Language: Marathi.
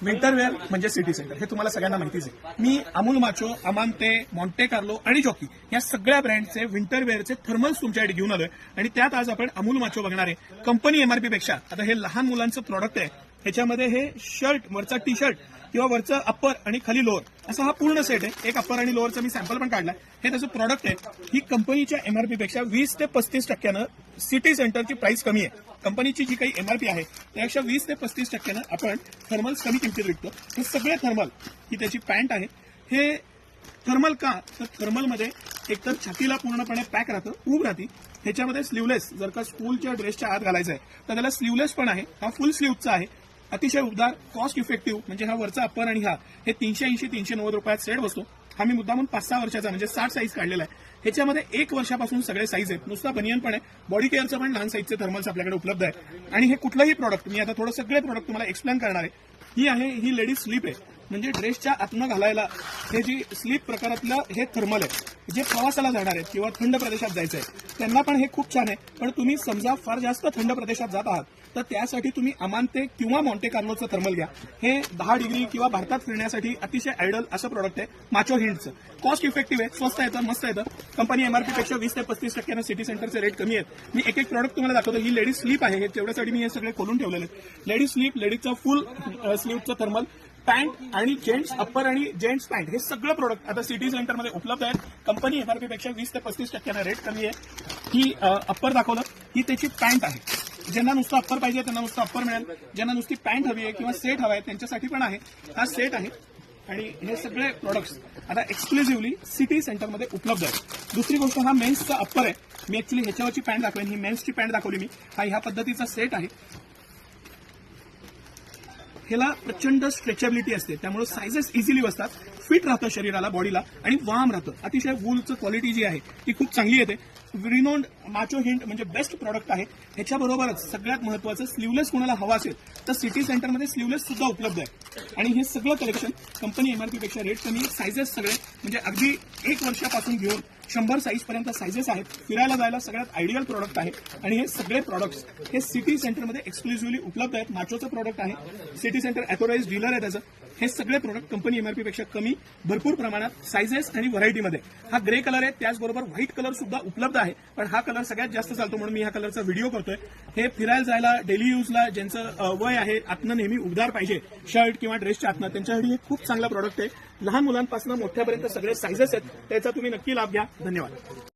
विंटर वेअर म्हणजे सिटी सेंटर हे तुम्हाला सगळ्यांना माहितीच आहे. मी अमूल माचो, अमांते, मॉन्टे कार्लो आणि जॉकी या सगळ्या ब्रँडचे विंटर वेअरचे थर्मल्स तुमच्याकडे घेऊन आलोय आणि त्यात आज आपण अमूल माचो बघणार आहे. कंपनी एमआरपी पेक्षा आता हे लहान मुलांचं प्रॉडक्ट आहे. ह्याच्यामध्ये हे शर्ट, वरचा टी शर्ट किंवा वरचं अप्पर आणि खाली लोअर असा हा पूर्ण सेट आहे. एक अप्पर आणि लोअरचा मी सॅम्पल पण काढला. हे त्याचं प्रॉडक्ट आहे. ही कंपनीच्या एमआरपी पेक्षा 20 ते 35% सिटी सेंटरची प्राइस कमी आहे. कंपनीची जी काही एमआरपी आहे त्यापेक्षा 20 ते 35% आपण थर्मल्स कमी किमतीत विकतो. हे सगळे थर्मल, ही त्याची पॅन्ट आहे. हे थर्मल का तर थर्मलमध्ये एकतर छातीला पूर्णपणे पॅक राहतं, उब राहते. ह्याच्यामध्ये स्लीवलेस, जर का स्कूलच्या ड्रेसच्या आत घालायचं आहे तर त्याला स्लीवलेस पण आहे. हा फुल स्लीवचा आहे. अतिशय उबदार, कॉस्ट इफेक्टिव्ह. म्हणजे हा वरचा अप्पर आणि हा हे 380-390 रुपयात सेट बसतो. हा मी मुद्दामून 5-6 वर्षाचा म्हणजे 60 साईज काढलेला आहे. ह्याच्यामध्ये 1 वर्षापासून सगळे साईज आहेत. नुसता बनियन पण आहे, बॉडी केअरचं पण लहान साईजचे थर्मल्स आपल्याकडे उपलब्ध आहे. आणि हे कुठलंही प्रॉडक्ट मी आता थोडं सगळे प्रॉडक्ट तुम्हाला एक्सप्लेन करणार आहे. ही लेडीज स्लीप आहे, म्हणजे ड्रेसच्या आतनं घालायला हे जी स्लीप प्रकारातलं हे थर्मल आहे. जे प्रवासाला जाणार आहेत किंवा थंड प्रदेशात जायचं आहे त्यांना पण हे खूप छान आहे. पण तुम्ही समजा फार जास्त थंड प्रदेशात जात आहात तर त्यासाठी तुम्ही अमांते किंवा मॉन्टे कार्लोचं थर्मल घ्या. हे 10 डिग्री किंवा भारतात फिरण्यासाठी अतिशय आयडल असं प्रॉडक्ट आहे. माचो हिंटचं कॉस्ट इफेक्टिव्ह आहे, स्वस्त येतं, मस्त येतं. कंपनी एमआरपी पेक्षा 20 ते 35% सिटी सेंटरचे रेट कमी आहेत. मी एक एक प्रॉडक्ट तुम्हाला दाखवतो. ही लेडीज स्लीप आहे, तेवढ्यासाठी मी हे सगळे खोलून ठेवलेले आहेत. लेडीज स्लीप, लेडीजचं फुल स्लीवचं थर्मल, पॅन्ट आणि जेंट्स अप्पर आणि जेंट्स पॅन्ट हे सगळं प्रोडक्ट आता सिटी सेंटरमध्ये उपलब्ध आहेत. कंपनी एमआरपी पेक्षा 20 ते 35% रेट कमी आहे. ही अप्पर दाखवलं, ही त्याची पॅन्ट आहे. ज्यांना नुसतं अप्पर पाहिजे त्यांना नुसतं अप्पर मिळेल. ज्यांना नुसती पॅन्ट हवी आहे किंवा सेट हवा आहे त्यांच्यासाठी पण आहे. हा सेट आहे. आणि हे सगळे प्रोडक्ट्स आता एक्सक्लुझिव्हली सिटी सेंटरमध्ये उपलब्ध आहेत. दुसरी गोष्ट, हा मेन्सचा अप्पर आहे. मी ऍक्च्युली ह्याच्यावरची पॅन्ट दाखवेन. ही मेन्सची पॅन्ट दाखवली मी. हा ह्या पद्धतीचा सेट आहे. ह्याला प्रचंड स्ट्रेचेबिलिटी असते, त्यामुळे सायझेस इझिली बसतात, फिट राहतं शरीराला, बॉडीला आणि वार्म राहतं. अतिशय वूलचं क्वालिटी जी आहे ती खूप चांगली येते. रिनोन्ड माचो हिंट म्हणजे बेस्ट प्रॉडक्ट आहे. ह्याच्याबरोबरच सगळ्यात महत्त्वाचं, स्लीवलेस कोणाला हवा असेल तर सिटी सेंटरमध्ये स्लीवलेस सुद्धा उपलब्ध आहे. आणि हे सगळं कलेक्शन कंपनी एमआरपी पेक्षा रेट कमी, सायझेस सगळे म्हणजे अगदी 1 वर्षापासून घेऊन 100 साईजपर्यंत सायझेस आहेत. फिरायला जायला सगळ्यात आयडियल प्रॉडक्ट आहे. आणि हे सगळे प्रॉडक्ट्स हे सिटी सेंटरमध्ये एक्सक्लुझिव्हली उपलब्ध आहेत. माचोचं प्रॉडक्ट आहे, सिटी सेंटर ऑथोराइज्ड डीलर आहे त्याचं. हे सगळे प्रॉडक्ट कंपनी एमआरपी पेक्षा कमी, भरपूर प्रमाणात, सायझेस आणि व्हरायटीमध्ये. हा ग्रे कलर आहे, त्याचबरोबर व्हाईट कलर सुद्धा उपलब्ध आहे. पण हा कलर सगळ्यात जास्त चालतो म्हणून मी ह्या कलरचा व्हिडिओ करतोय. हे फिरायला जायला, डेली यूजला ज्यांचं वय आहे, आतनं नेहमी उबदार पाहिजे शर्ट किंवा ड्रेसच्या आतनं, त्यांच्यासाठी हे खूप चांगलं प्रॉडक्ट आहे. लहान मुलांपासून मोठ्यापर्यंत सगळे सायझेस आहेत. त्याचा तुम्ही नक्की लाभ घ्या. धन्यवाद.